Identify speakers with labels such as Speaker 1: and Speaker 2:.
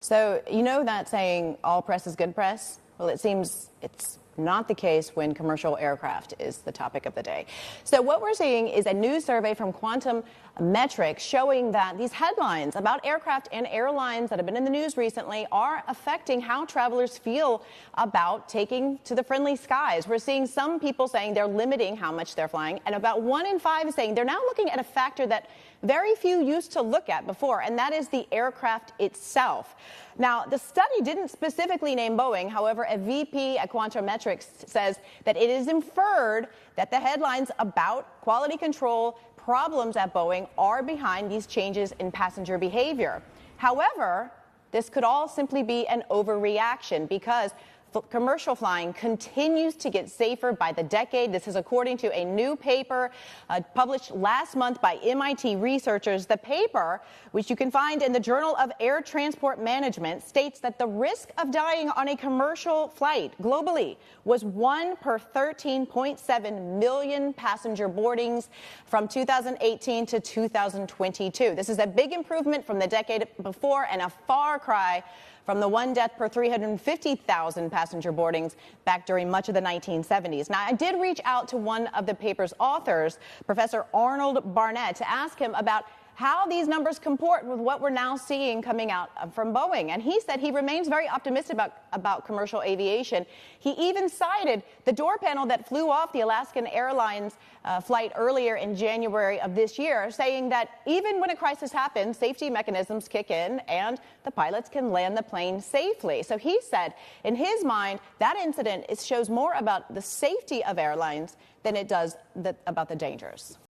Speaker 1: So you know that saying, all press is good press? Well, it seems it's not the case when commercial aircraft is the topic of the day. So what we're seeing is a new survey from Quantum Metrics showing that these headlines about aircraft and airlines that have been in the news recently are affecting how travelers feel about taking to the friendly skies. We're seeing some people saying they're limiting how much they're flying, and about 1 in 5 is saying they're now looking at a factor that very few used to look at before, and that is the aircraft itself. Now, the study didn't specifically name Boeing. However, a VP at Quantum Metrics says that it is inferred that the headlines about quality control problems at Boeing are behind these changes in passenger behavior. However, this could all simply be an overreaction because commercial flying continues to get safer by the decade. This is according to a new paper published last month by MIT researchers. The paper, which you can find in the Journal of Air Transport Management, states that the risk of dying on a commercial flight globally was 1 per 13.7 million passenger boardings from 2018 to 2022. This is a big improvement from the decade before and a far cry from the 1 death per 350,000 passenger boardings back during much of the 1970s. Now, I did reach out to one of the paper's authors, Professor Arnold Barnett, to ask him about how these numbers comport with what we're now seeing coming out from Boeing. And he said he remains very optimistic about commercial aviation. He even cited the door panel that flew off the Alaskan Airlines flight earlier in January of this year, saying that even when a crisis happens, safety mechanisms kick in and the pilots can land the plane safely. So he said, in his mind, that incident shows more about the safety of airlines than it does about the dangers.